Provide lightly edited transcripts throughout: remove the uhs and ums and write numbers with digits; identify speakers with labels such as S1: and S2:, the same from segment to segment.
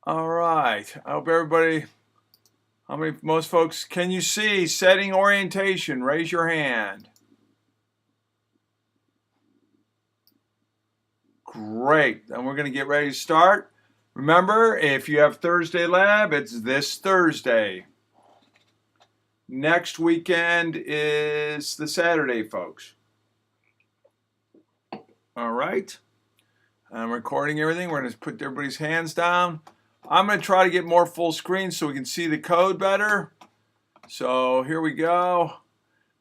S1: All right. I hope everybody, most folks, can you see setting orientation? Raise your hand. Great. Then we're going to get ready to start. Remember, if you have Thursday lab, it's this Thursday. Next weekend is the Saturday, folks. All right. I'm recording everything. We're going to put everybody's hands down. I'm going to try to get more full screen so we can see the code better. So here we go.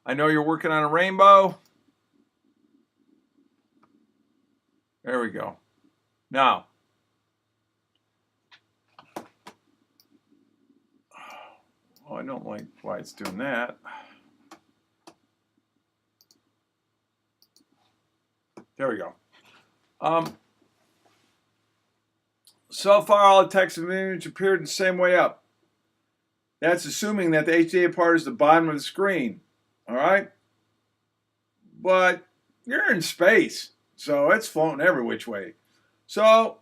S1: I know you're working on a rainbow. There we go. Now, oh, I don't like why it's doing that. There we go. So far, all the text and image appeared the same way up. That's assuming that the HDA part is the bottom of the screen. All right? But you're in space, so it's floating every which way. So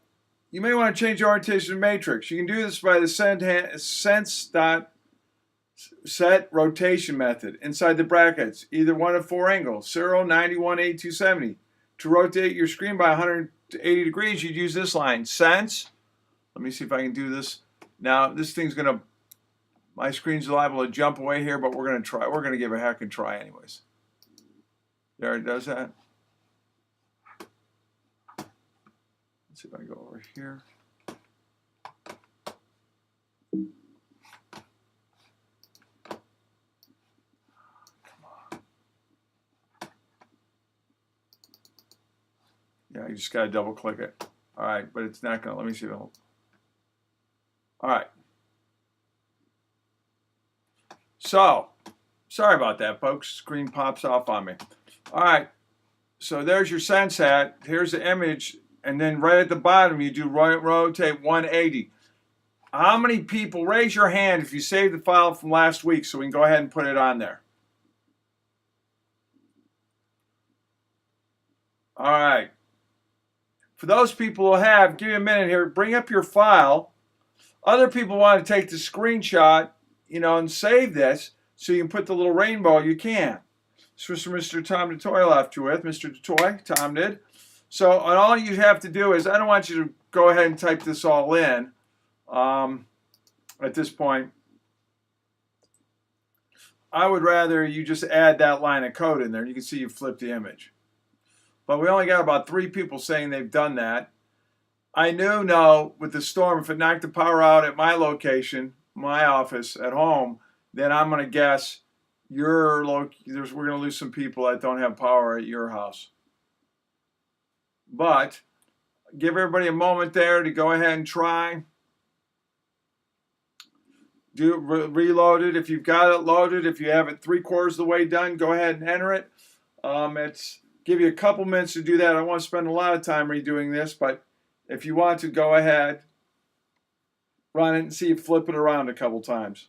S1: you may want to change the orientation matrix. You can do this by the sense.set rotation method inside the brackets, either one of four angles, 0, 91, 80, 270. To rotate your screen by 180 degrees, you'd use this line, sense. Let me see if I can do this. Now, this thing's going to, my screen's liable to jump away here, but we're going to try. We're going to give a heck and try anyways. There it does that. Let's see if I can go over here. Yeah, you just got to double click it. All right, but it's not going to, let me see. All right. So, sorry about that, folks. Screen pops off on me. All right, so there's your sense hat. Here's the image, and then right at the bottom, you do rotate 180. How many people, raise your hand if you saved the file from last week so we can go ahead and put it on there. All right. For those people who have, give me a minute here, bring up your file. Other people want to take the screenshot, and save this so you can put the little rainbow, you can. This was from Mr. Tom DeToy left you with. Mr. DeToy, Tom did. So and all you have to do is, I don't want you to go ahead and type this all in at this point. I would rather you just add that line of code in there. You can see you flipped the image. But we only got about 3 people saying they've done that. I know with the storm, if it knocked the power out at my location, my office at home, then I'm going to guess we're going to lose some people that don't have power at your house. But give everybody a moment there to go ahead and try. Reload it if you've got it loaded. If you have it 3/4 of the way done, go ahead and enter it. It's give you a couple minutes to do that. I don't want to spend a lot of time redoing this, but if you want to, go ahead, run it and see it flip it around a couple times.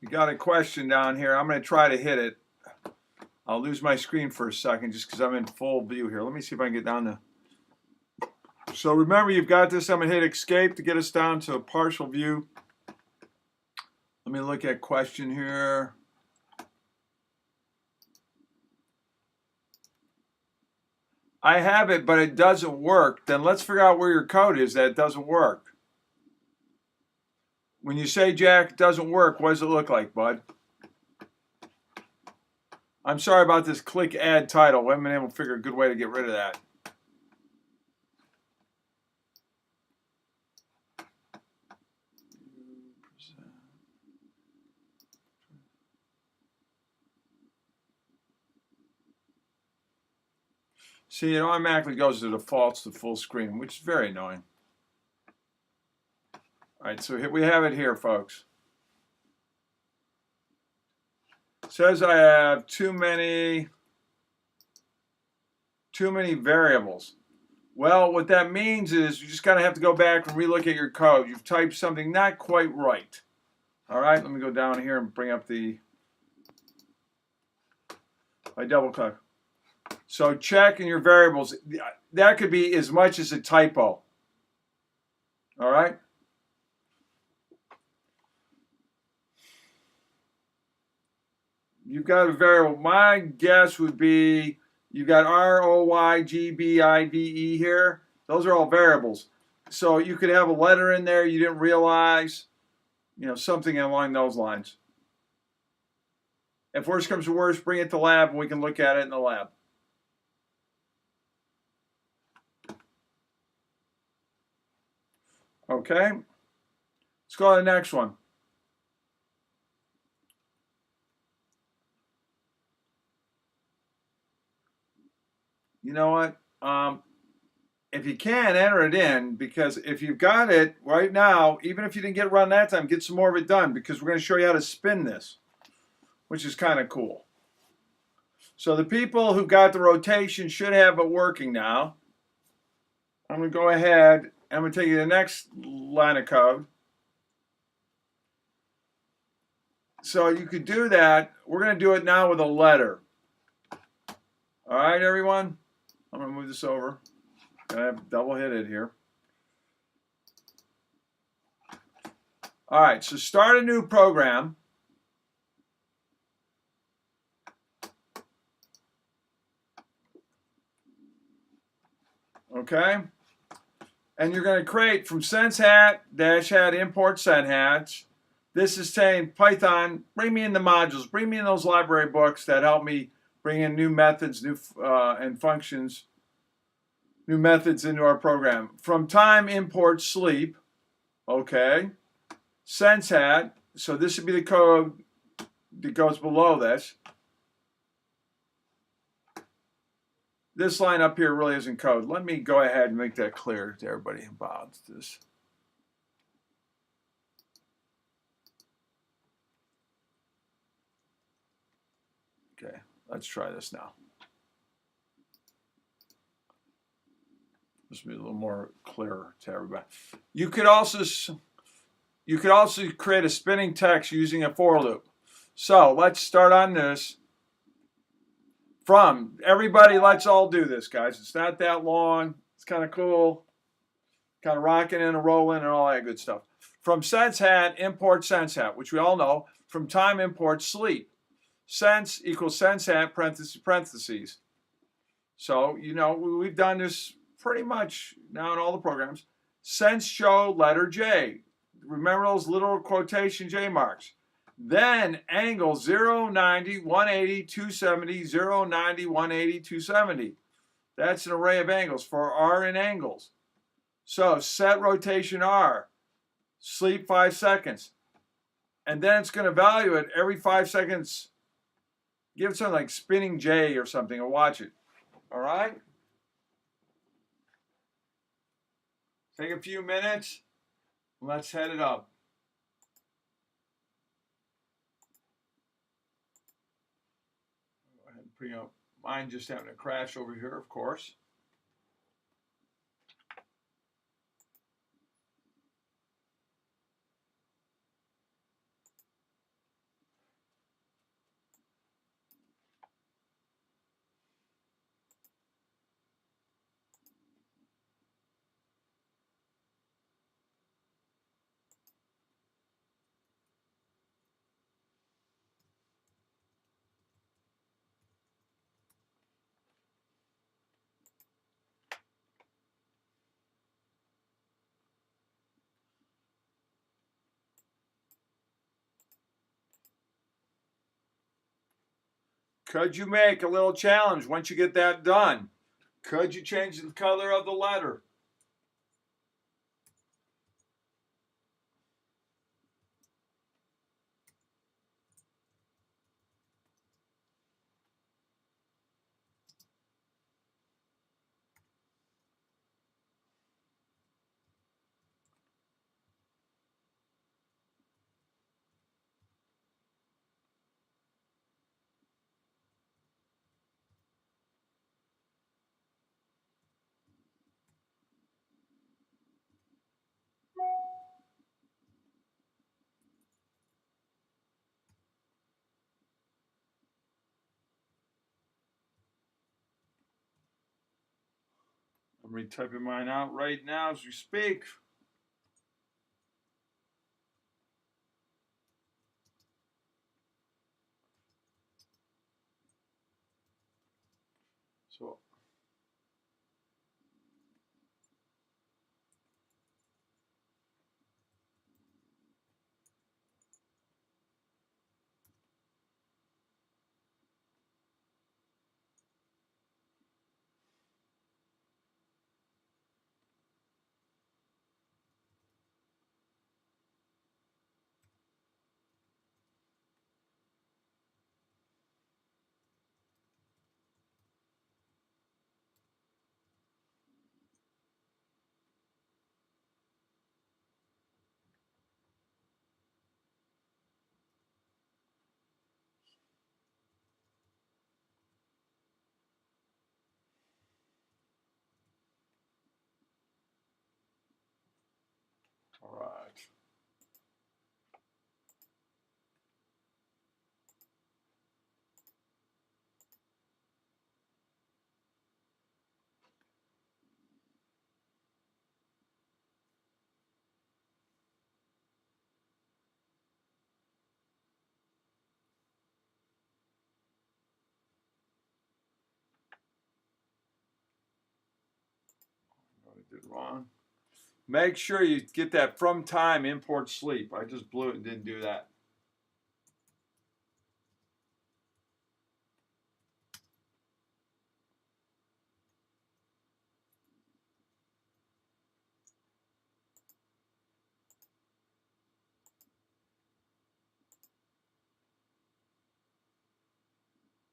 S1: You got a question down here. I'm going to try to hit it. I'll lose my screen for a second just because I'm in full view here. Let me see if I can get down to. So remember, you've got this. I'm going to hit escape to get us down to a partial view. Let me look at question here. I have it, but it doesn't work, then let's figure out where your code is that it doesn't work. When you say, Jack, it doesn't work, what does it look like, bud? I'm sorry about this click add title. We haven't been able to figure a good way to get rid of that. See, it automatically goes to defaults to full screen, which is very annoying. All right, so we have it here, folks. It says I have too many variables. Well, what that means is you just kind of have to go back and relook at your code. You've typed something not quite right. All right, let me go down here and bring up I double click. So check in your variables. That could be as much as a typo. All right? You've got a variable. My guess would be you've got ROYGBIVE here. Those are all variables. So you could have a letter in there you didn't realize, something along those lines. If worst comes to worst, bring it to lab and we can look at it in the lab. Okay? Let's go to the next one. You know what? If you can, enter it in, because if you've got it right now, even if you didn't get it around that time, get some more of it done, because we're going to show you how to spin this, which is kind of cool. So the people who got the rotation should have it working now. I'm going to go ahead and I'm going to take you to the next line of code. So you could do that. We're going to do it now with a letter. All right, everyone? I'm going to move this over. I have double hit it here. All right, so start a new program. Okay? And you're going to create from sensehat -hat import senhat. This is saying, Python, bring me in the modules, bring me in those library books that help me bring in new methods, and functions, new methods into our program. From time import sleep, okay. Sensehat, so this would be the code that goes below this. This line up here really isn't code. Let me go ahead and make that clear to everybody about this. Okay, let's try this now. This will be a little more clearer to everybody. You could also create a spinning text using a for loop. So let's start on this. From everybody, let's all do this, guys. It's not that long. It's kind of cool. Kind of rocking and rolling and all that good stuff. From sensehat, import sensehat, which we all know. From time, import sleep. Sense equals sensehat, parentheses. So, we've done this pretty much now in all the programs. Sense show letter J. Remember those little quotation J marks. Then angle 0, 90, 180, 270, 0, 90, 180, 270. That's an array of angles for R in angles. So set rotation R, sleep 5 seconds. And then it's going to value it every 5 seconds. Give it something like spinning J or something, or watch it. All right? Take a few minutes. Let's head it up. Go ahead and bring up mine just having a crash over here, of course. Could you make a little challenge once you get that done? Could you change the color of the letter? I'm retyping mine out right now as we speak. So, all right. What I did wrong. Make sure you get that from time import sleep. I just blew it and didn't do that.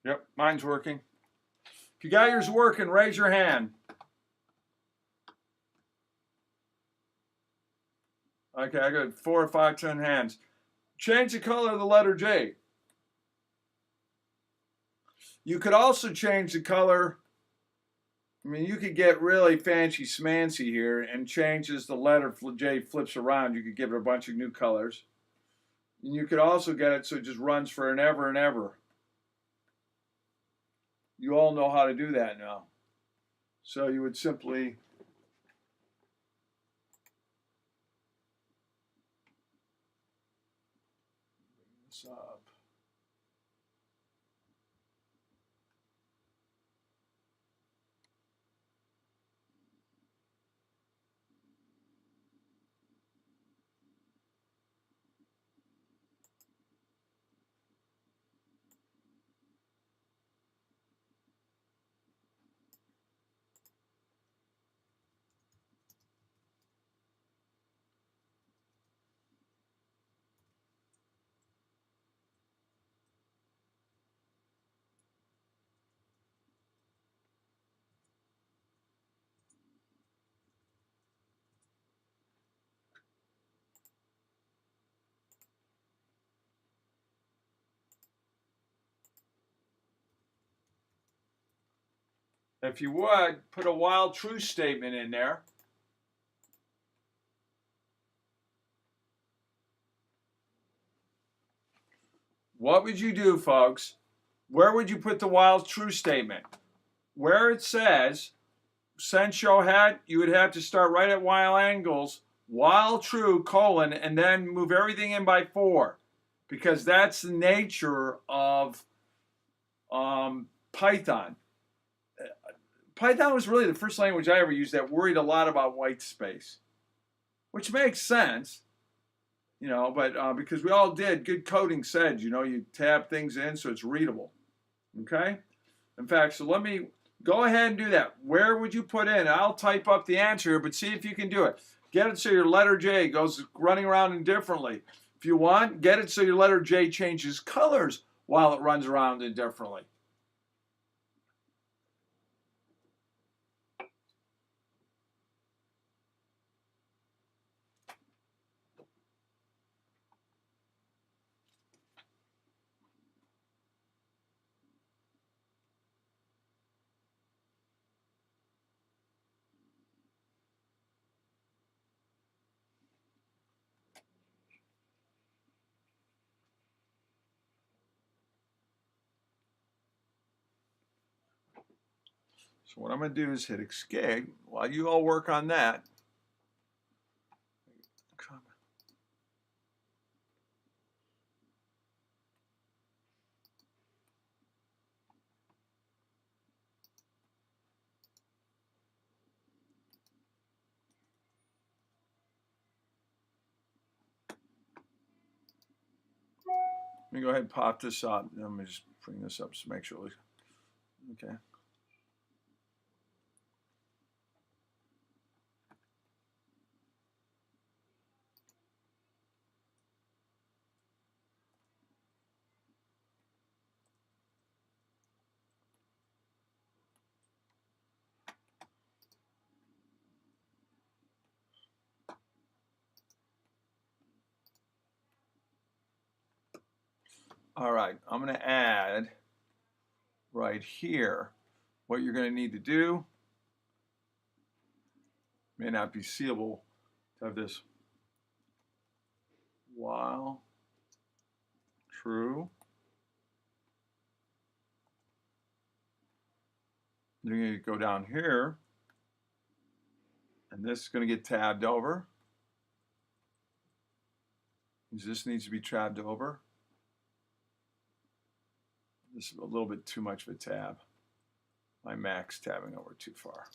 S1: Yep, mine's working. If you got yours working, raise your hand. Okay, I got 4 or 5, 10 hands. Change the color of the letter J. You could also change the color. I mean, you could get really fancy smancy here and change as the letter J flips around. You could give it a bunch of new colors. And you could also get it so it just runs for an ever and ever. You all know how to do that now. So you would simply bring this up. If you would, put a while true statement in there. What would you do, folks? Where would you put the while true statement? Where it says send show head, you would have to start right at while angles, while true, colon, and then move everything in by 4. Because that's the nature of Python. Python was really the first language I ever used that worried a lot about white space, which makes sense, but because we all did, good coding said, you tab things in so it's readable. Okay? In fact, so let me go ahead and do that. Where would you put in? I'll type up the answer here, but see if you can do it. Get it so your letter J goes running around indifferently. If you want, get it so your letter J changes colors while it runs around indifferently. So what I'm going to do is hit escape while you all work on that. Let me go ahead and pop this up. Let me just bring this up to make sure. Okay. All right, I'm going to add right here what you're going to need to do. May not be seeable to have this while true. You're going to go down here, and this is going to get tabbed over. This needs to be tabbed over. This is a little bit too much of a tab. My Mac's tabbing over too far.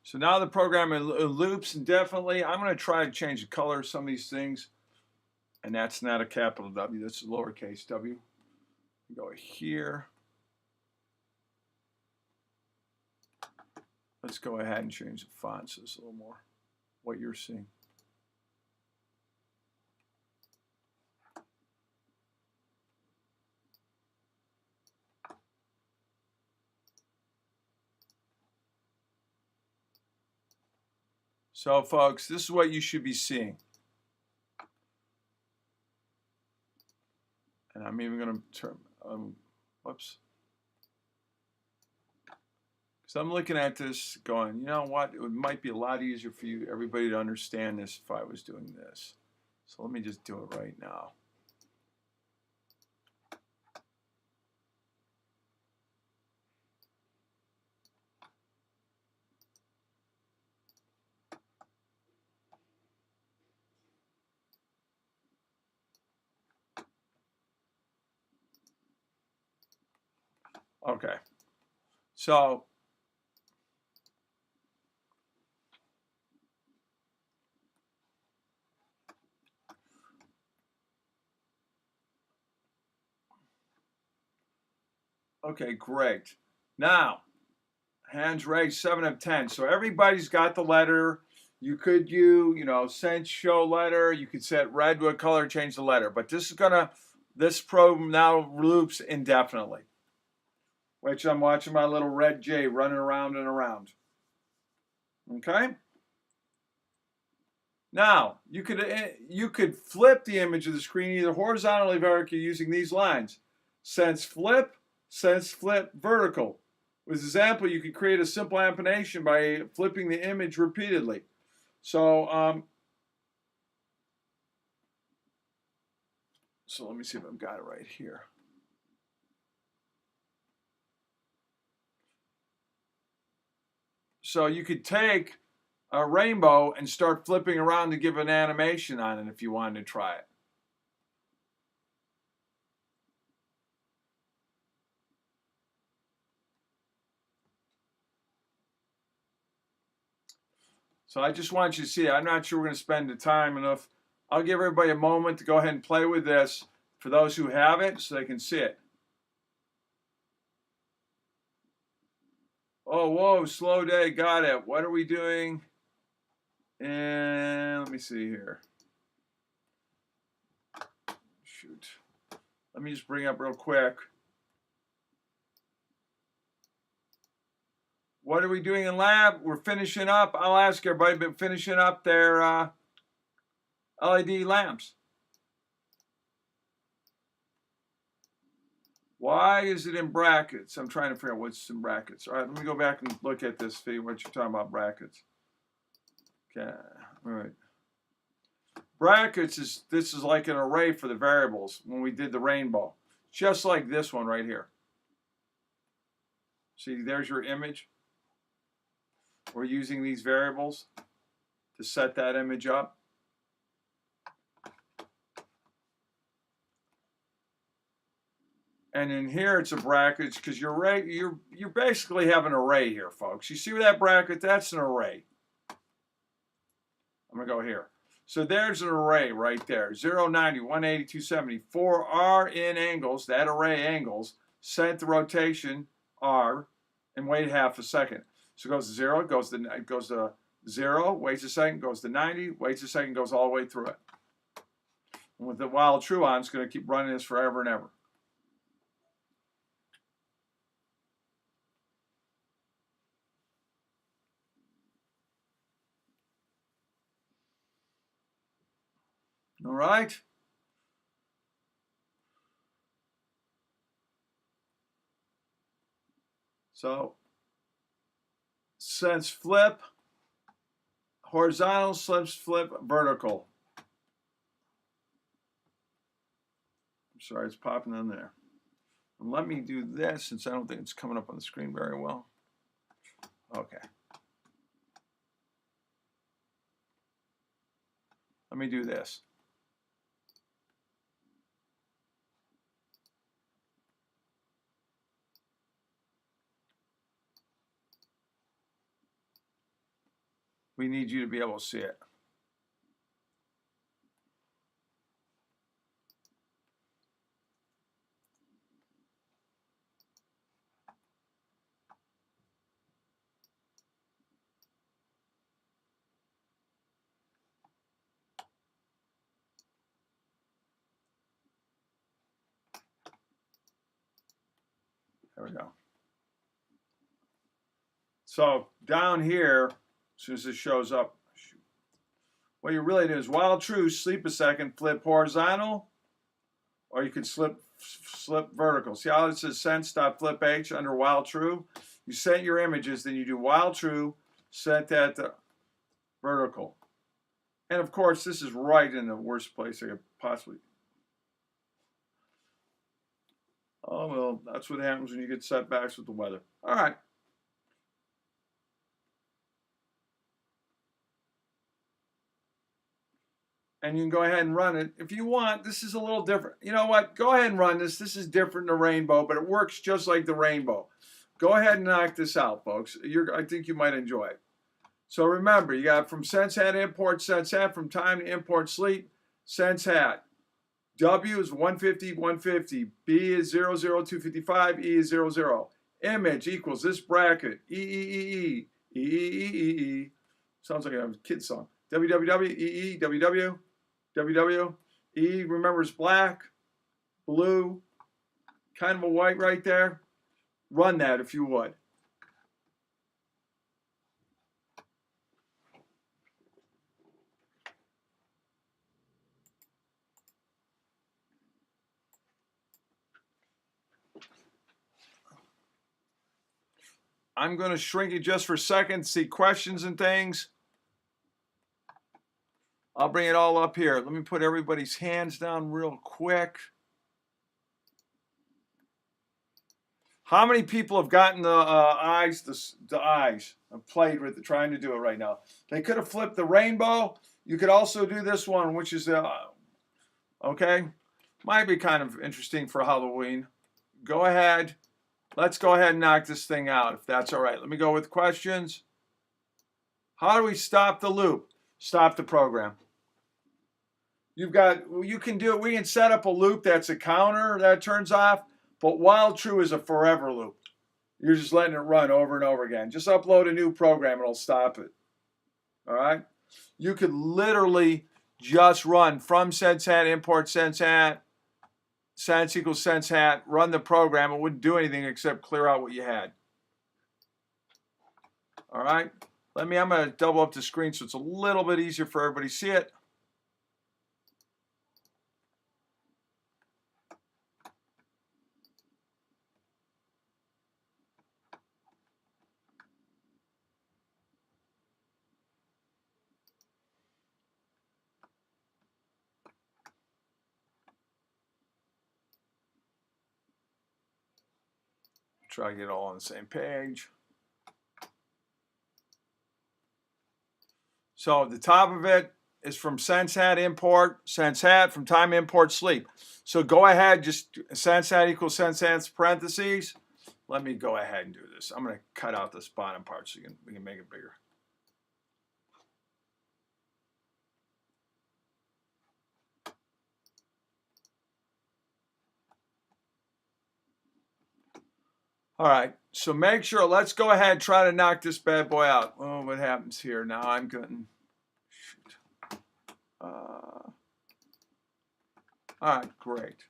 S1: So now the program loops indefinitely. I'm going to try to change the color of some of these things. And that's not a capital W, that's a lowercase w. Go here. Let's go ahead and change the font so it's a little more what you're seeing. So folks, this is what you should be seeing. And I'm even going to turn, whoops. So I'm looking at this going, you know what, it might be a lot easier for you, everybody to understand this if I was doing this. So let me just do it right now. Okay, so okay, great. Now, hands raised, 7 of 10. So everybody's got the letter. You could sense show letter. You could set red to a color, change the letter. But this program now loops indefinitely, which I'm watching my little red J running around and around. Okay? Now, you could flip the image of the screen either horizontally or vertically using these lines. Sense flip vertical. With this example, you could create a simple animation by flipping the image repeatedly. So So let me see if I've got it right here. So you could take a rainbow and start flipping around to give an animation on it if you wanted to try it. So I just want you to see it. I'm not sure we're going to spend the time enough. I'll give everybody a moment to go ahead and play with this for those who have it so they can see it. Oh, whoa, slow day, got it. What are we doing? And let me see here. Shoot. Let me just bring up real quick. What are we doing in lab? We're finishing up. I'll ask everybody, but finishing up their LED lamps. Why is it in brackets? I'm trying to figure out what's in brackets. All right, let me go back and look at this, see what you're talking about, brackets. Okay, all right. Brackets this is like an array for the variables when we did the rainbow. Just like this one right here. See, there's your image. We're using these variables to set that image up. And in here it's a bracket because you're basically have an array here, folks. You see where that bracket? That's an array. I'm gonna go here. So there's an array right there. 0, 90, 180, 270. 4 are in angles, that array angles, set the rotation R and wait half a second. So it goes to 0, it goes to 0, waits a second, goes to 90, waits a second, goes all the way through it. And with the while true on, it's going to keep running this forever and ever. All right. So sense flip, horizontal, slips, flip, vertical. I'm sorry, it's popping in there. And let me do this since I don't think it's coming up on the screen very well. Okay. Let me do this. We need you to be able to see it. There we go. So down here, as soon as this shows up, what you really do is while true, sleep a second, flip horizontal, or you can flip vertical. See how it says sense.flip H under while true? You set your images, then you do while true, set that to vertical. And of course, this is right in the worst place I could possibly. Oh, well, that's what happens when you get setbacks with the weather. All right. And you can go ahead and run it. If you want, this is a little different. You know what? Go ahead and run this. This is different than the rainbow, but it works just like the rainbow. Go ahead and knock this out, folks. I think you might enjoy it. So remember, you got from sense hat import sense hat, from time to import sleep, sense hat. W is 150, 150. B is 00, 255. E is 00. Image equals this bracket. E. Sounds like a kid song. WWW, WW. WW. E, remember, is black, blue, kind of a white right there. Run that if you would. I'm going to shrink it just for a second, see questions and things. I'll bring it all up here. Let me put everybody's hands down real quick. How many people have gotten the eyes, the eyes? I'm played with it, trying to do it right now. They could have flipped the rainbow. You could also do this one, which is, okay, might be kind of interesting for Halloween. Go ahead. Let's go ahead and knock this thing out, if that's all right. Let me go with questions. How do we stop the loop? Stop the program. You can do it. We can set up a loop that's a counter that turns off, but while true is a forever loop. You're just letting it run over and over again. Just upload a new program and it'll stop it. All right? You could literally just run from SenseHat, import SenseHat, sense equals SenseHat, run the program. It wouldn't do anything except clear out what you had. All right? I'm going to double up the screen so it's a little bit easier for everybody to see it. Try to get it all on the same page. So the top of it is from SenseHat import, SenseHat from time import sleep. So go ahead, just SenseHat equals SenseHat parentheses. Let me go ahead and do this. I'm going to cut out this bottom part so we can make it bigger. All right, so make sure, let's go ahead and try to knock this bad boy out. Oh, what happens here? Now I'm getting, shoot. All right, great.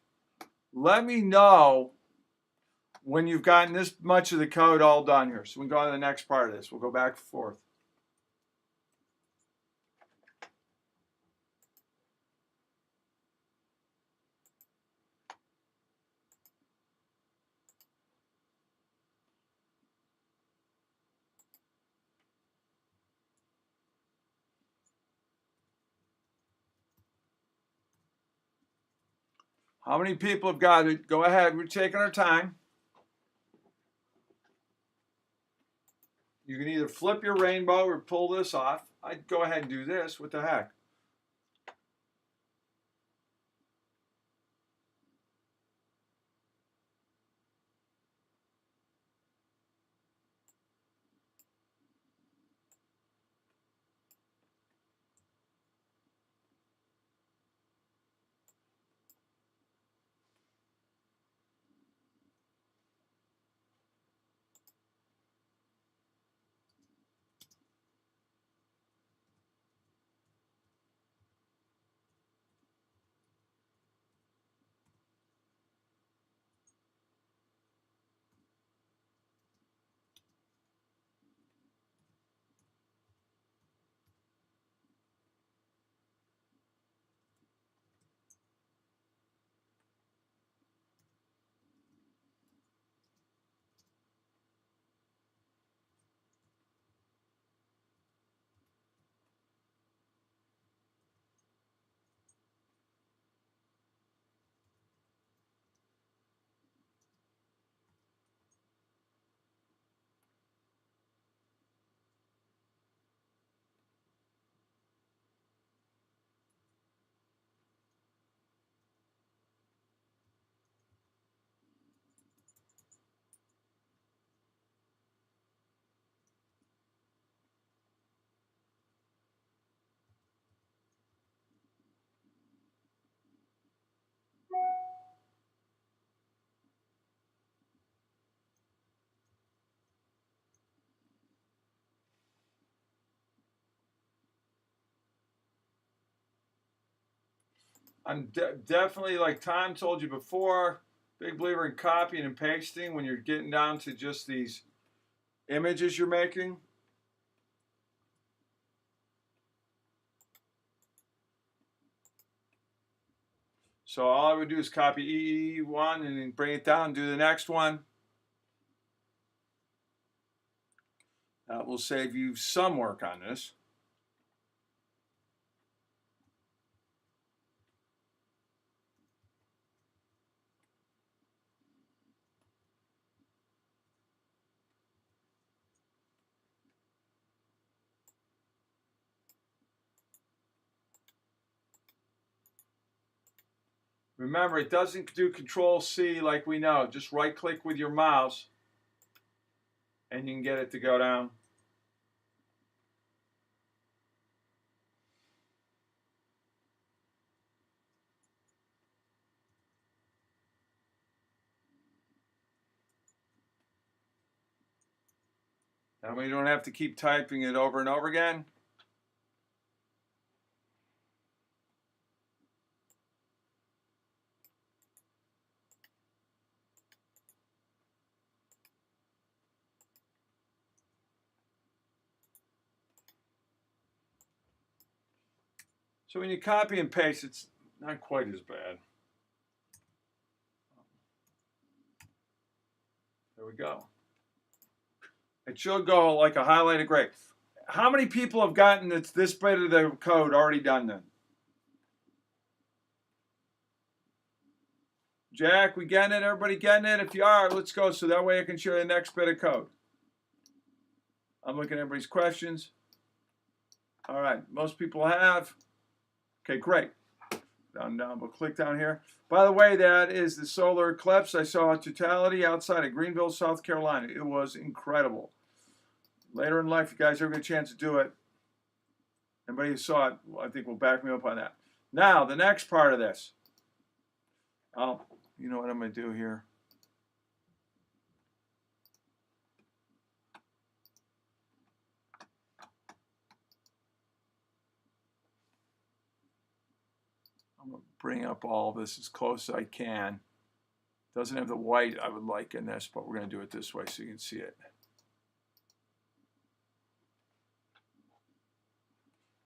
S1: Let me know when you've gotten this much of the code all done here. So we can go on to the next part of this. We'll go back and forth. How many people have got it? Go ahead. We're taking our time. You can either flip your rainbow or pull this off. I'd go ahead and do this. What the heck? I'm definitely, like Tom told you before, big believer in copying and pasting when you're getting down to just these images you're making. So all I would do is copy E1 and then bring it down and do the next one. That will save you some work on this. Remember, it doesn't do Control-C like we know. Just right-click with your mouse, and you can get it to go down. That way you don't have to keep typing it over and over again. So when you copy and paste, it's not quite as bad. There we go. It should go like a highlighted gray. How many people have gotten this bit of the code already done then? Jack, we getting it? Everybody getting it? If you are, let's go so that way I can show you the next bit of code. I'm looking at everybody's questions. All right, most people have. Okay, great. Down, we'll click down here. By the way, that is the solar eclipse I saw in totality outside of Greenville, South Carolina. It was incredible. Later in life, you guys ever get a chance to do it, anybody who saw it, I think will back me up on that. Now, the next part of this. You know what I'm going to do here? I'm going to bring up all this as close as I can. Doesn't have the white I would like in this, but we're going to do it this way so you can see it.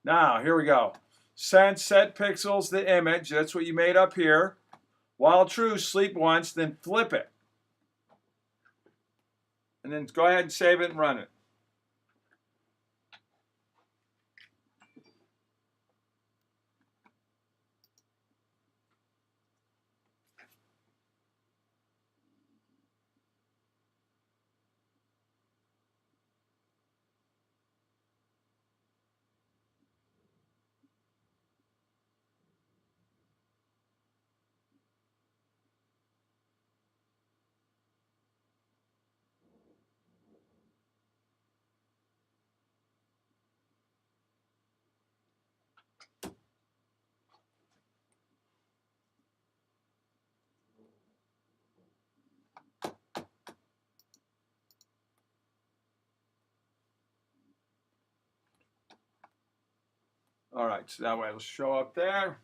S1: Now, here we go. Set pixels the image. That's what you made up here. While true, sleep once, then flip it. And then go ahead and save it and run it. All right, so that way it'll show up there.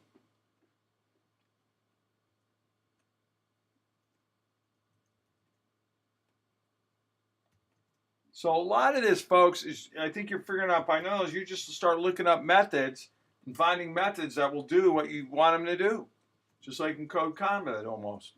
S1: So a lot of this, folks, is I think you're figuring out by now is you just start looking up methods and finding methods that will do what you want them to do, just like in Code Combat almost.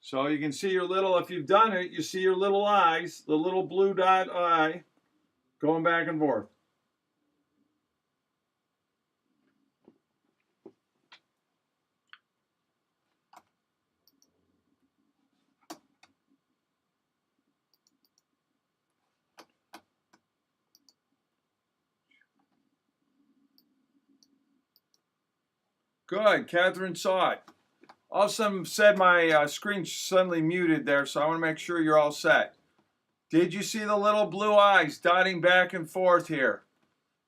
S1: So you can see your little, if you've done it, you see your little eyes, the little blue dot eye going back and forth. Good, Catherine saw it. All of a sudden said my screen suddenly muted there, so I want to make sure you're all set. Did you see the little blue eyes dotting back and forth here?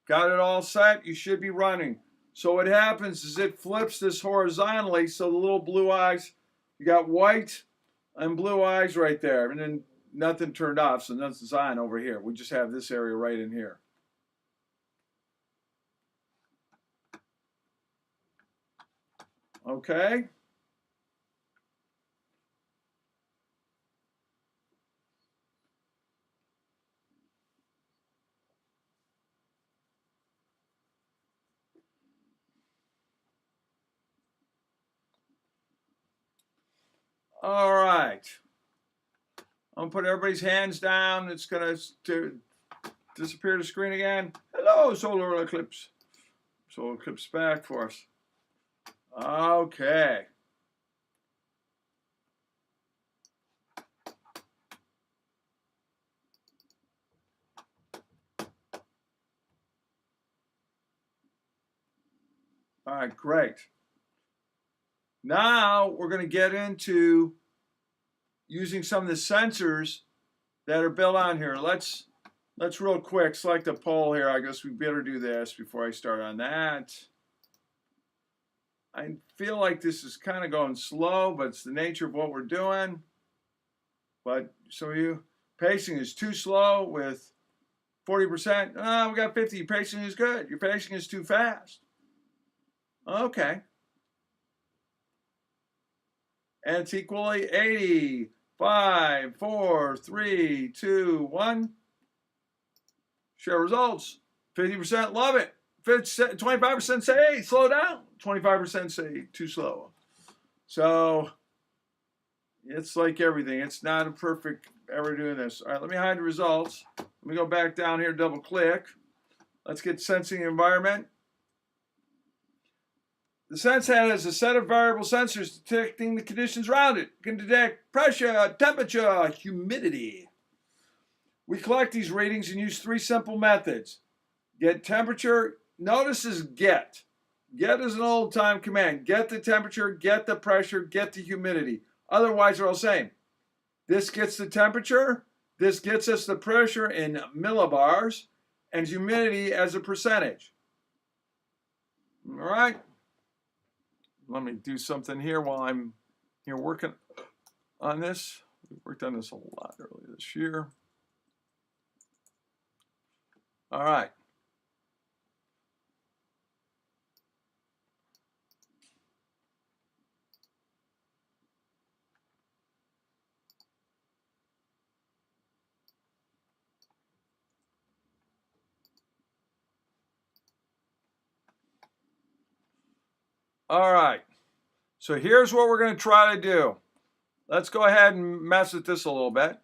S1: Got it all set? You should be running. So what happens is it flips this horizontally, so the little blue eyes, you got white and blue eyes right there, and then nothing turned off, so nothing's on over here. We just have this area right in here. Okay? All right. I'm going to put everybody's hands down. It's going to disappear the screen again. Hello, solar eclipse. Solar eclipse back for us. Okay. All right, great. Now we're going to get into using some of the sensors that are built on here. Let's real quick select a poll here. I guess we better do this before I start on that. I feel like this is kind of going slow, but it's the nature of what we're doing. But some of you, pacing is too slow with 40%. Oh, we got 50. Your pacing is good. Your pacing is too fast. Okay. And it's equally 80, 5, 4, 3, 2, 1. Share results. 50% love it. 25% say, hey, slow down. 25% say, too slow. So it's like everything. It's not a perfect ever doing this. All right, let me hide the results. Let me go back down here, double click. Let's get sensing environment. The SensePi has a set of variable sensors detecting the conditions around it. It can detect pressure, temperature, humidity. We collect these readings and use 3 simple methods. Get temperature. Notice is get. Get is an old time command. Get the temperature, get the pressure, get the humidity. Otherwise, they're all the same. This gets the temperature. This gets us the pressure in millibars and humidity as a percentage. All right. Let me do something here while I'm here working on this. We worked on this a lot earlier this year. All right. All right. So here's what we're going to try to do. Let's go ahead and mess with this a little bit.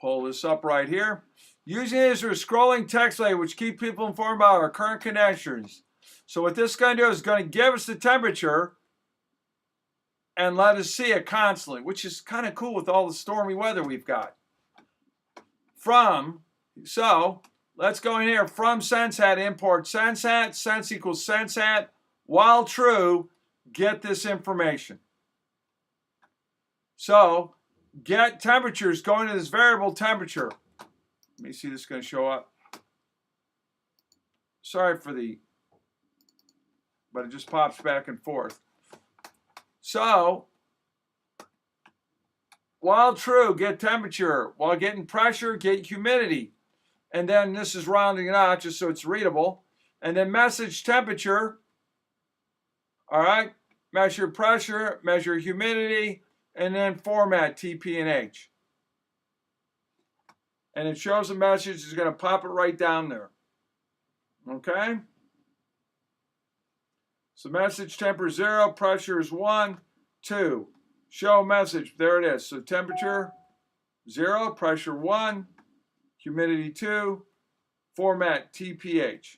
S1: Pull this up right here. Using it as a scrolling text layer, which keep people informed about our current conditions. So what this is going to do is going to give us the temperature and let us see it constantly, which is kind of cool with all the stormy weather we've got. So let's go in here. From SensePi, import SensePi. Sense equals SensePi. While true, get this information. So get temperatures going to this variable temperature. Let me see this is going to show up. Sorry for but it just pops back and forth. So, while true, get temperature. While getting pressure, get humidity. And then this is rounding it out just so it's readable. And then message temperature. All right. Measure pressure, measure humidity, and then format TP and H. And it shows a message. It's going to pop it right down there. Okay. So message temperature 0, pressure is 1, 2. Show message. There it is. So temperature 0, pressure 1, humidity 2, format TPH.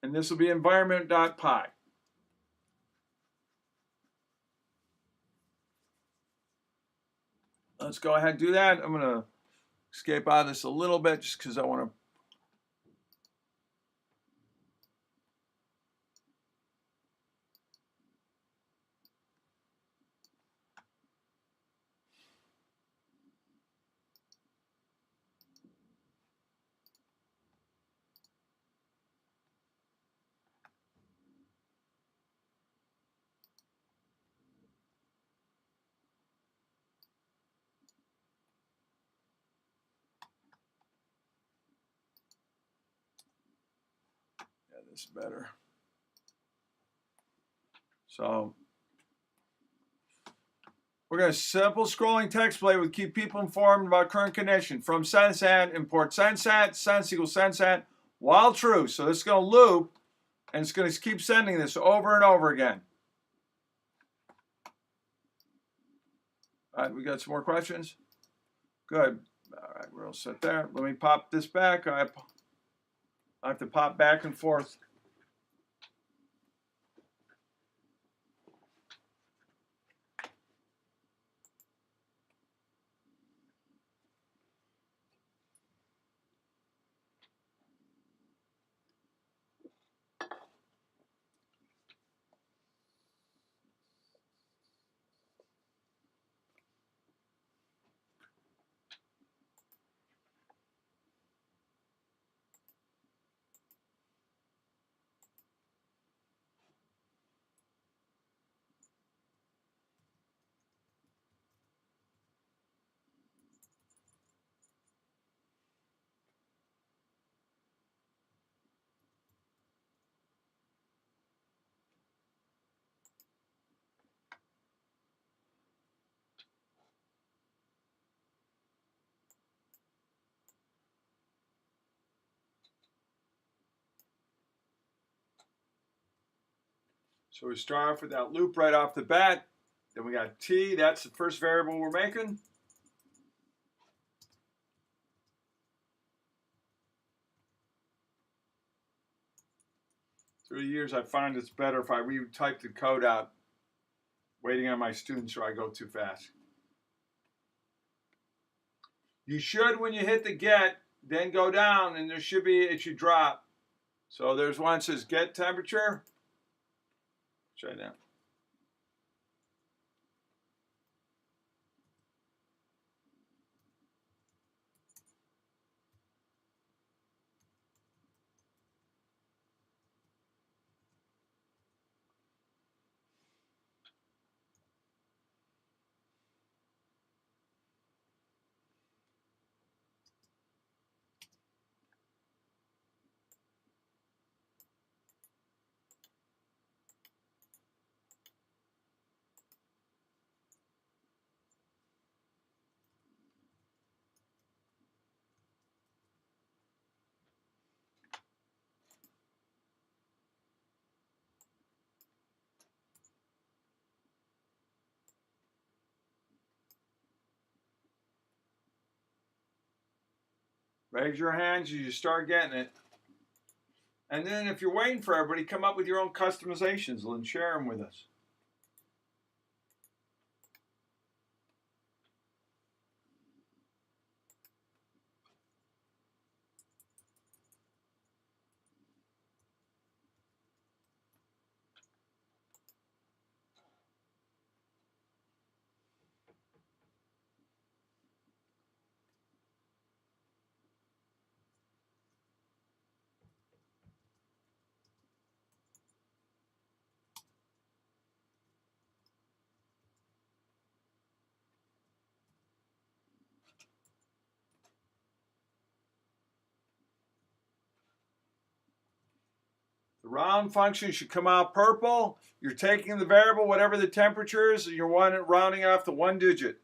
S1: And this will be environment.py. Let's go ahead and do that. I'm going to escape out of this a little bit just because I want to. this better. So we're going to simple scrolling text play would keep people informed about current condition. From sensat, import sensat, sense equals sensat, while true. So this is going to loop, and it's going to keep sending this over and over again. All right, we got some more questions? Good. All right, we're all set there. Let me pop this back. I have to pop back and forth. So we start off with that loop right off the bat. Then we got t, that's the first variable we're making. Through the years, I find it's better if I retype the code out, waiting on my students, or I go too fast. You should, when you hit the get, then go down, and there should be, it should drop. So there's one that says get temperature. Try that. Raise your hands as you start getting it. And then if you're waiting for everybody, come up with your own customizations and share them with us. The round function should come out purple. You're taking the variable, whatever the temperature is, and you're rounding off to one digit.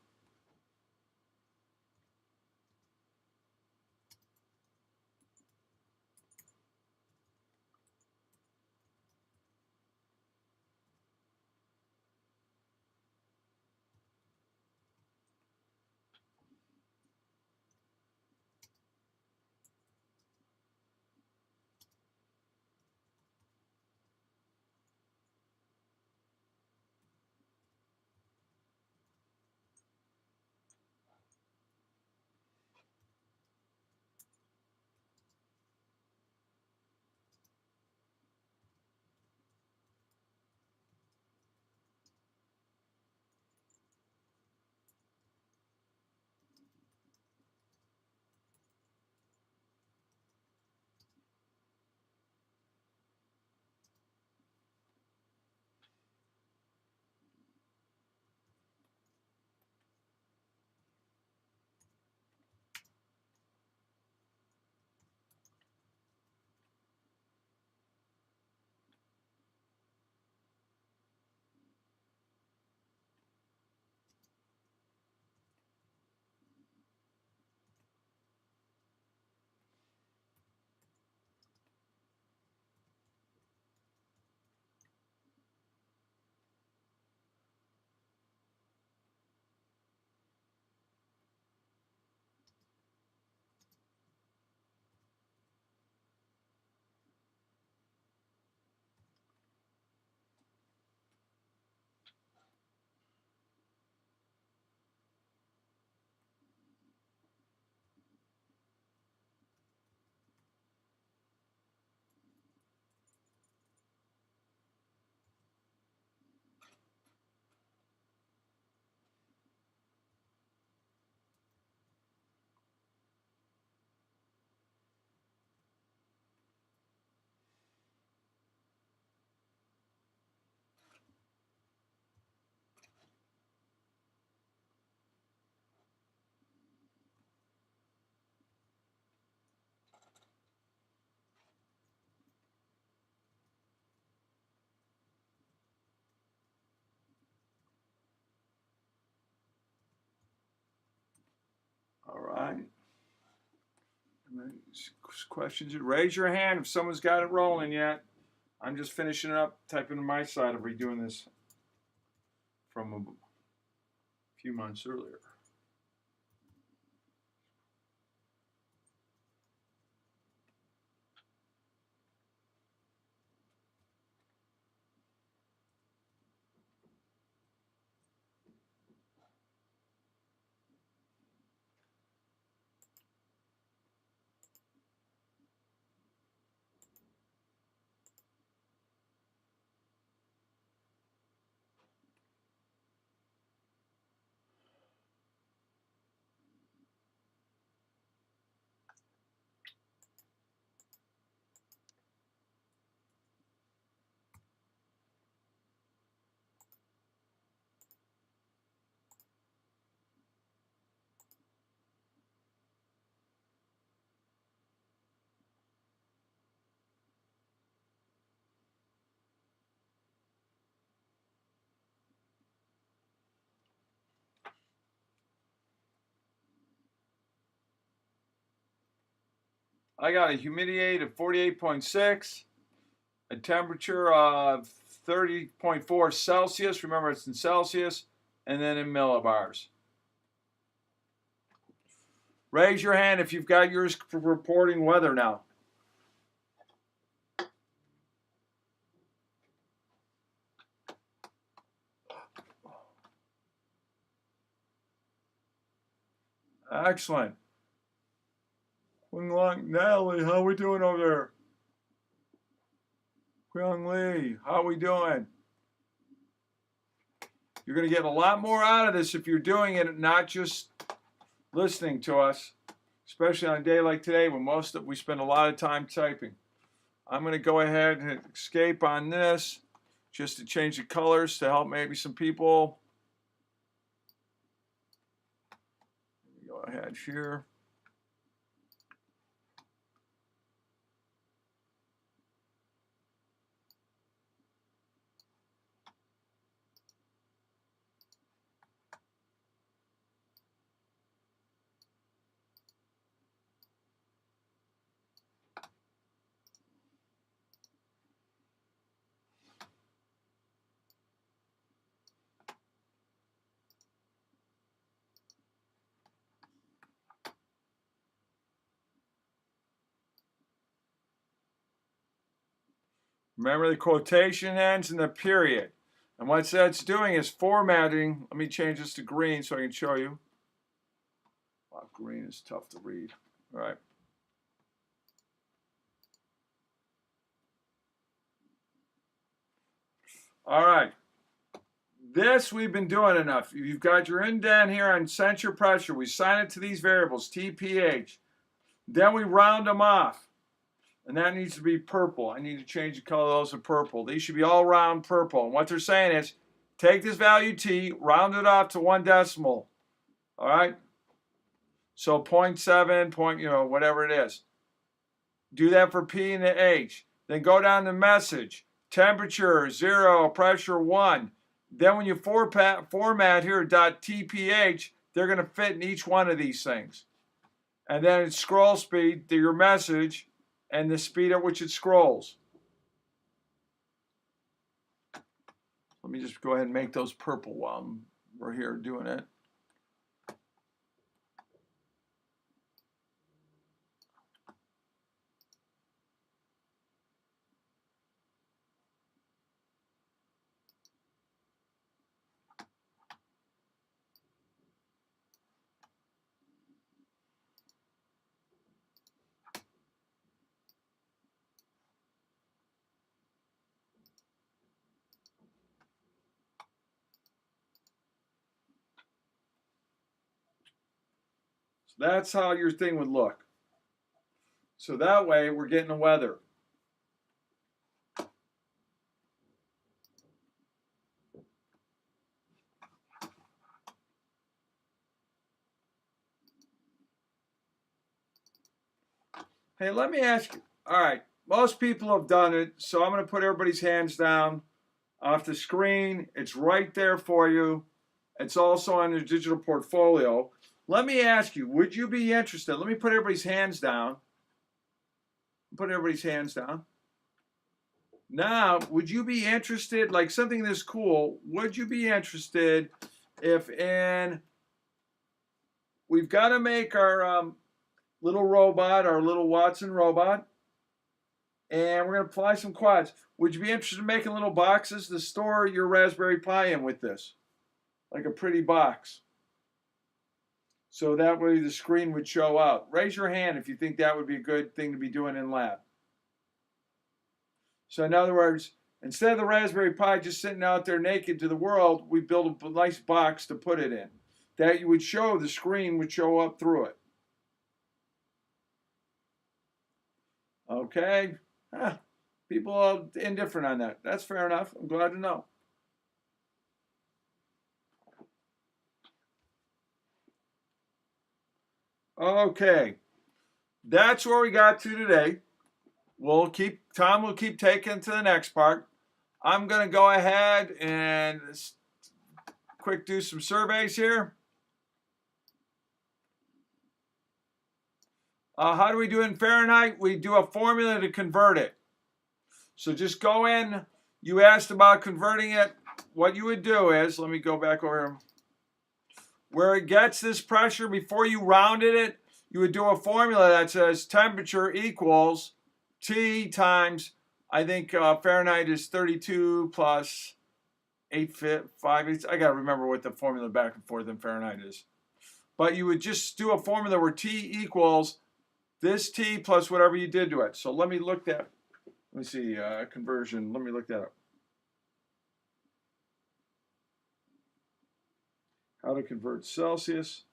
S1: Questions? Raise your hand if someone's got it rolling yet. I'm just finishing up typing on my side of redoing this from a few months earlier. I got a humidity of 48.6, a temperature of 30.4 Celsius. Remember, it's in Celsius, and then in millibars. Raise your hand if you've got yours reporting weather now. Excellent. Natalie, how we doing over there? Young Lee, how we doing? You're going to get a lot more out of this if you're doing it, not just listening to us, especially on a day like today when we spend a lot of time typing. I'm going to go ahead and hit escape on this just to change the colors to help maybe some people. Go ahead here. Remember, the quotation ends in the period. And what that's doing is formatting. Let me change this to green so I can show you. Wow, green is tough to read. All right. All right. This we've been doing enough. You've got your indent here on sensor pressure. We assign it to these variables, TPH. Then we round them off. And that needs to be purple. I need to change the color of those to purple. These should be all round purple. And what they're saying is, take this value T, round it off to 1 decimal. All right? So 0.7, whatever it is. Do that for P and the H. Then go down to message. Temperature 0, pressure 1. Then when you format here .tph, they're going to fit in each one of these things. And then it's scroll speed to your message and the speed at which it scrolls. Let me just go ahead and make those purple while we're here doing it. That's how your thing would look. So that way we're getting the weather. Hey, let me ask you. All right, most people have done it, so I'm going to put everybody's hands down off the screen. It's right there for you. It's also on your digital portfolio. Let me ask you, would you be interested? Let me put everybody's hands down. Put everybody's hands down. Now, would you be interested, like something this cool, would you be interested if we've got to make our little robot, our little Watson robot, and we're going to apply some quads. Would you be interested in making little boxes to store your Raspberry Pi in with this? Like a pretty box. So that way the screen would show out. Raise your hand if you think that would be a good thing to be doing in lab. So in other words, instead of the Raspberry Pi just sitting out there naked to the world, we built a nice box to put it in. That you would show, the screen would show up through it. Okay? People are indifferent on that. That's fair enough. I'm glad to know. Okay. That's where we got to today. Tom will keep taking to the next part. I'm going to go ahead and quick do some surveys here. How do we do it in Fahrenheit? We do a formula to convert it. So just go in. You asked about converting it. What you would do is, let me go back over here. Where it gets this pressure, before you rounded it, you would do a formula that says temperature equals T times, I think Fahrenheit is 32 plus 8.5. I got to remember what the formula back and forth in Fahrenheit is. But you would just do a formula where T equals this T plus whatever you did to it. So let me look that. Let me see, conversion. Let me look that up. How to convert Celsius.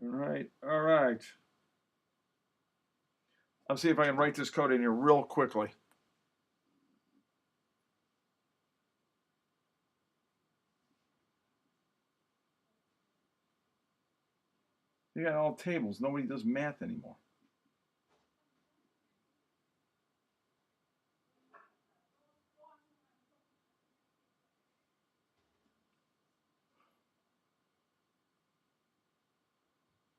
S1: All right. I'll see if I can write this code in here real quickly. You got all tables. Nobody does math anymore.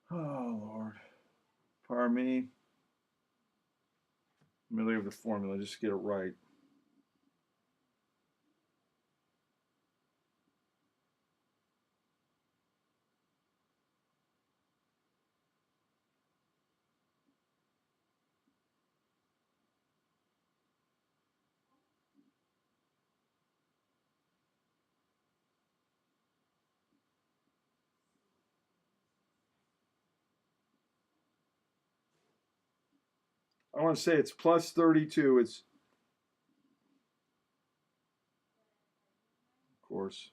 S1: Oh, Lord. Pardon me. Let me look at the formula just to get it right. I want to say it's plus 32. It's, of course.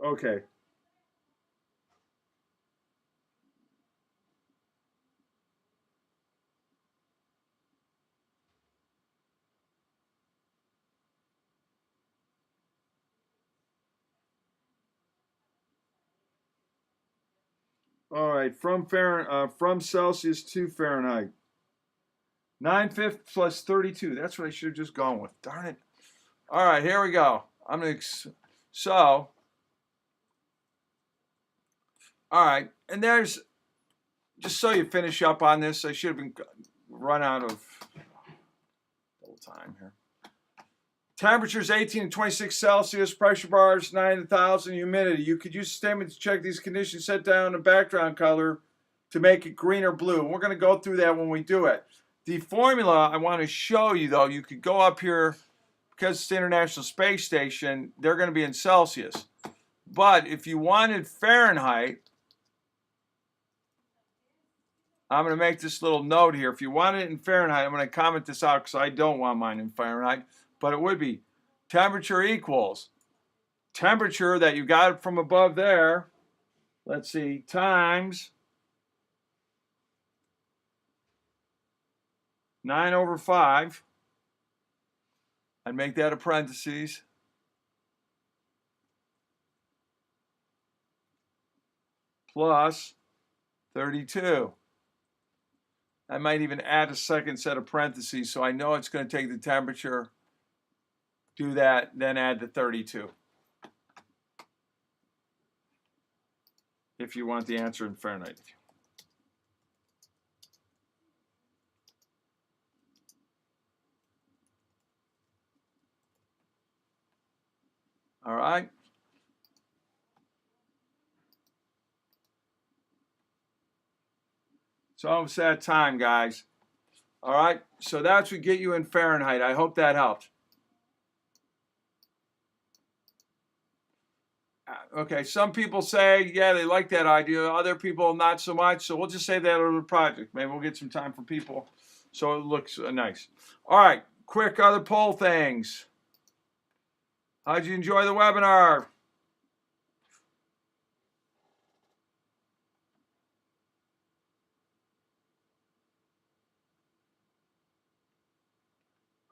S1: Okay. All right. From Celsius to Fahrenheit. 9/5 plus 32. That's what I should have just gone with. Darn it. All right. Here we go. So. All right. And there's, just so you finish up on this, I should have been run out of time here. Temperatures 18 to 26 Celsius, pressure bars 9 to 1,000, humidity. You could use a statement to check these conditions, set down the background color to make it green or blue. We're going to go through that when we do it. The formula I want to show you, though, you could go up here, because it's the International Space Station, they're going to be in Celsius. But if you wanted Fahrenheit, I'm going to make this little note here. If you want it in Fahrenheit, I'm going to comment this out because I don't want mine in Fahrenheit. But it would be temperature equals temperature that you got from above there, let's see, times 9/5. I'd make that a parentheses. Plus 32. I might even add a second set of parentheses so I know it's going to take the temperature do that, then add the 32. If you want the answer in Fahrenheit. All right. It's almost that time, guys. All right. So that's what get you in Fahrenheit. I hope that helped. Okay, some people say, yeah, they like that idea. Other people, not so much. So we'll just say that over the project. Maybe we'll get some time for people so it looks nice. All right, quick other poll things. How'd you enjoy the webinar?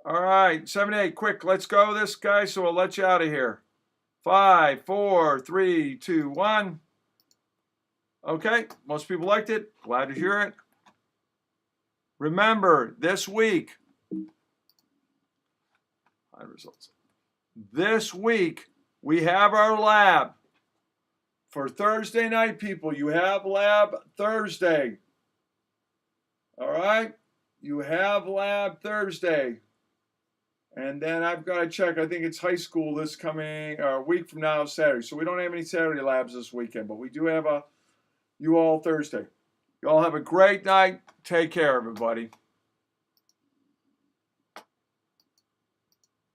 S1: All right, 7, 8, quick, let's go this, guys, so we'll let you out of here. 5, 4, 3, 2, 1. Okay, most people liked it. Glad to hear it. Remember, this week, results. This week, we have our lab. For Thursday night, people, you have lab Thursday. All right? You have lab Thursday. And then I've got to check. I think it's high school this coming week from now, Saturday. So we don't have any Saturday labs this weekend, but we do have a you all Thursday. You all have a great night. Take care, everybody.